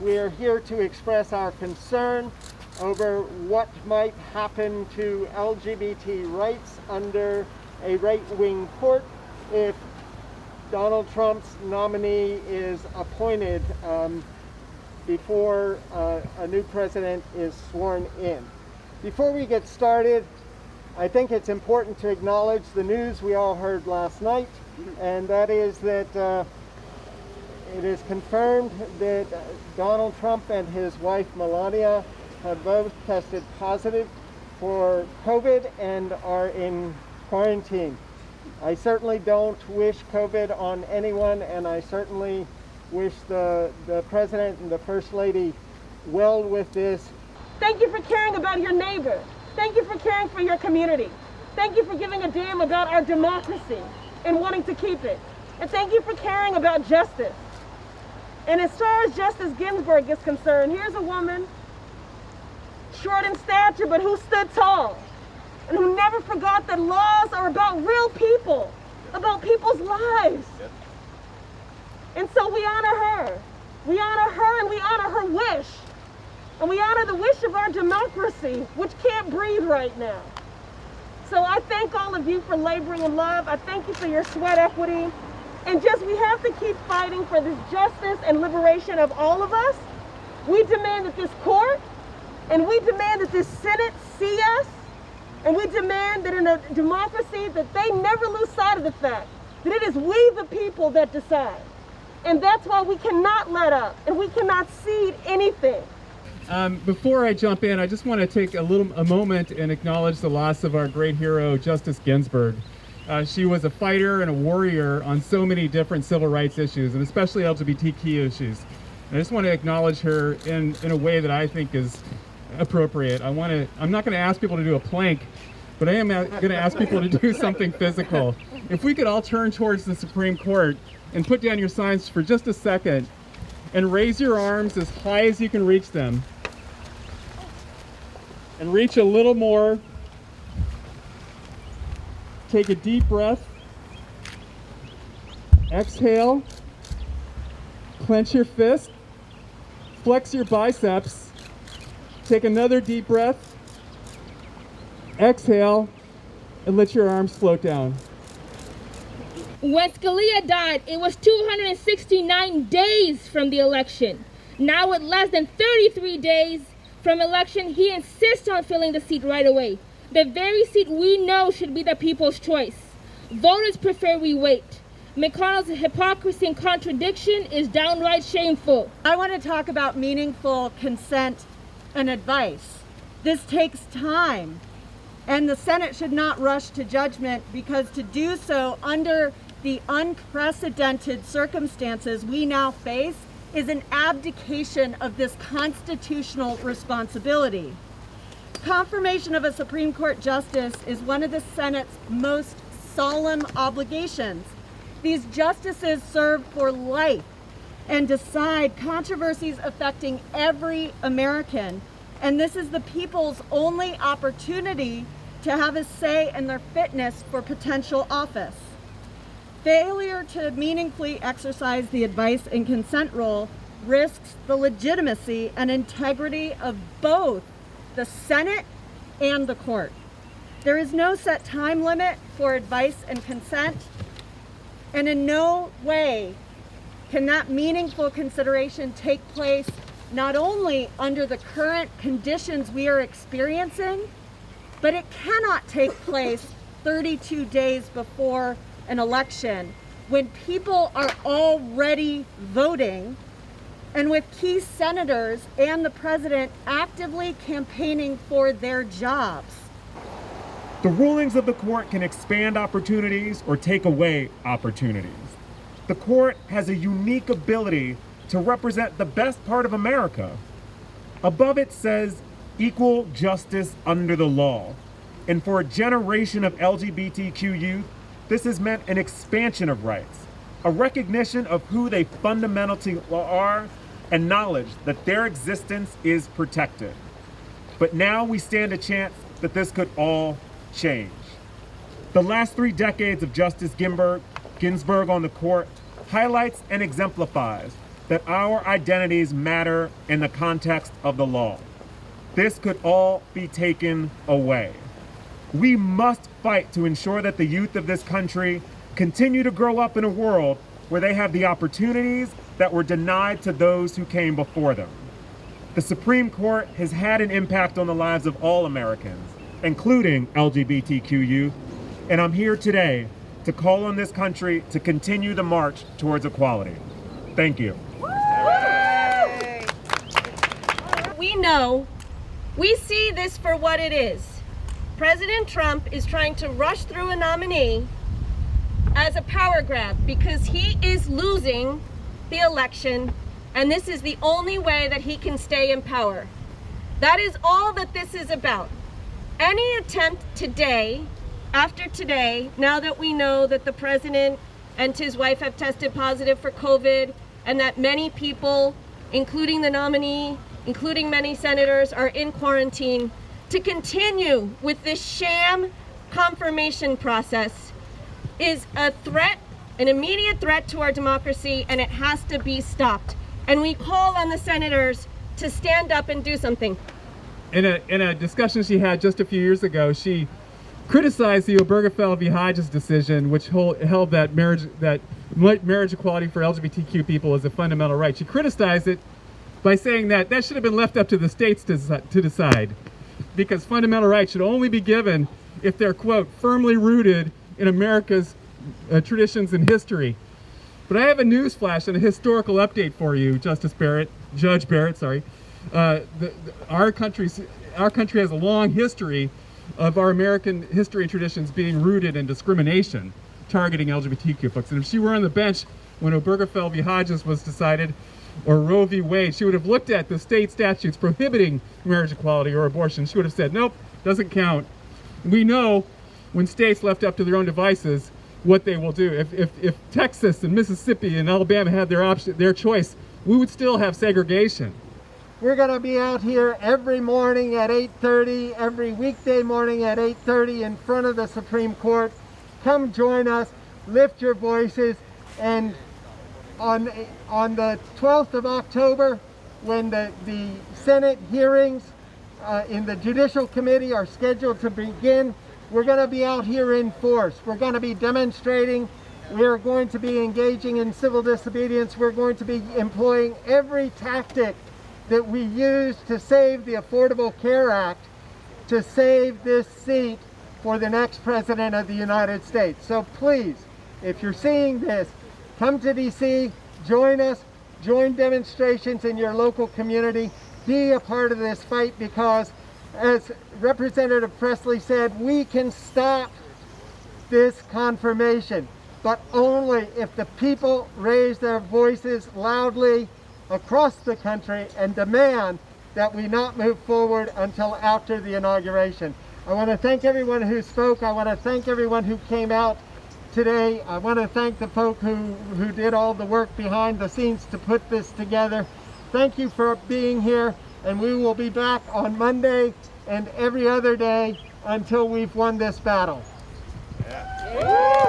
We are here to express our concern over what might happen to LGBT rights under a right-wing court if Donald Trump's nominee is appointed before a new president is sworn in. Before we get started, I think it's important to acknowledge the news we all heard last night, and that is that it is confirmed that Donald Trump and his wife Melania have both tested positive for COVID and are in quarantine. I certainly don't wish COVID on anyone, and I certainly wish the President and the First Lady well with this. Thank you for caring about your neighbor. Thank you for caring for your community. Thank you for giving a damn about our democracy and wanting to keep it. And thank you for caring about justice. And as far as Justice Ginsburg is concerned, here's a woman, short in stature, but who stood tall and who never forgot that laws are about real people, about people's lives. And so we honor her. We honor her and we honor her wish. And we honor the wish of our democracy, which can't breathe right now. So I thank all of you for laboring in love. I thank you for your sweat equity. And just, we have to keep fighting for this justice and liberation of all of us. We demand that this court and we demand that this Senate see us, and we demand that in a democracy that they never lose sight of the fact that it is we the people that decide. And that's why we cannot let up and we cannot cede anything. Before I jump in, I just want to take a moment and acknowledge the loss of our great hero, Justice Ginsburg. She was a fighter and a warrior on so many different civil rights issues, and especially LGBTQ issues. And I just want to acknowledge her in a way that I think is appropriate. I'm not going to ask people to do a plank, but I am going to ask people to do something physical. If we could all turn towards the Supreme Court and put down your signs for just a second and raise your arms as high as you can reach them. And reach a little more. Take a deep breath. Exhale. Clench your fist. Flex your biceps. Take another deep breath. Exhale. And let your arms float down. When Scalia died, it was 269 days from the election. Now with less than 33 days from election, he insists on filling the seat right away. The very seat we know should be the people's choice. Voters prefer we wait. McConnell's hypocrisy and contradiction is downright shameful. I want to talk about meaningful consent and advice. This takes time, and the Senate should not rush to judgment, because to do so under the unprecedented circumstances we now face is an abdication of this constitutional responsibility. Confirmation of a Supreme Court justice is one of the Senate's most solemn obligations. These justices serve for life and decide controversies affecting every American. And this is the people's only opportunity to have a say in their fitness for potential office. Failure to meaningfully exercise the advice and consent role risks the legitimacy and integrity of both the Senate and the court. There is no set time limit for advice and consent, and in no way can that meaningful consideration take place not only under the current conditions we are experiencing, but it cannot take place 32 days before an election when people are already voting and with key senators and the president actively campaigning for their jobs. The rulings of the court can expand opportunities or take away opportunities. The court has a unique ability to represent the best part of America. Above it says equal justice under the law. And for a generation of LGBTQ youth, this has meant an expansion of rights, a recognition of who they fundamentally are, and knowledge that their existence is protected. But now we stand a chance that this could all change. The last 3 decades of Justice Ginsburg on the court highlights and exemplifies that our identities matter in the context of the law. This could all be taken away. We must fight to ensure that the youth of this country continue to grow up in a world where they have the opportunities that were denied to those who came before them. The Supreme Court has had an impact on the lives of all Americans, including LGBTQ youth, and I'm here today to call on this country to continue the march towards equality. Thank you. We see this for what it is. President Trump is trying to rush through a nominee as a power grab because he is losing the election, and this is the only way that he can stay in power. That is all that this is about. Any attempt today, after today, now that we know that the president and his wife have tested positive for COVID and that many people, including the nominee, including many senators, are in quarantine, to continue with this sham confirmation process is a threat, an immediate threat to our democracy, and it has to be stopped. And we call on the senators to stand up and do something. In a discussion she had just a few years ago, she criticized the Obergefell v. Hodges decision, which held that marriage equality for LGBTQ people is a fundamental right. She criticized it by saying that should have been left up to the states to decide, because fundamental rights should only be given if they're, quote, firmly rooted in America's traditions and history. But I have a news flash and a historical update for you, Judge Barrett, sorry. Our country has a long history of our American history and traditions being rooted in discrimination targeting LGBTQ folks. And if she were on the bench when Obergefell v. Hodges was decided, or Roe v. Wade, she would have looked at the state statutes prohibiting marriage equality or abortion. She would have said, nope, doesn't count. We know when states left up to their own devices what they will do. If Texas and Mississippi and Alabama had their choice, we would still have segregation. We're going to be out here every morning at 8:30, every weekday morning at 8:30 in front of the Supreme Court. Come join us, lift your voices, and on the 12th of October, when the Senate hearings in the Judicial Committee are scheduled to begin, we're going to be out here in force. We're going to be demonstrating. We're going to be engaging in civil disobedience. We're going to be employing every tactic that we use to save the Affordable Care Act, to save this seat for the next President of the United States. So please, if you're seeing this, come to DC, join us, join demonstrations in your local community, be a part of this fight, because as Representative Pressley said, we can stop this confirmation, but only if the people raise their voices loudly across the country and demand that we not move forward until after the inauguration. I want to thank everyone who spoke. I want to thank everyone who came out today. I want to thank the folk who did all the work behind the scenes to put this together. Thank you for being here, and we will be back on Monday and every other day until we've won this battle. Yeah.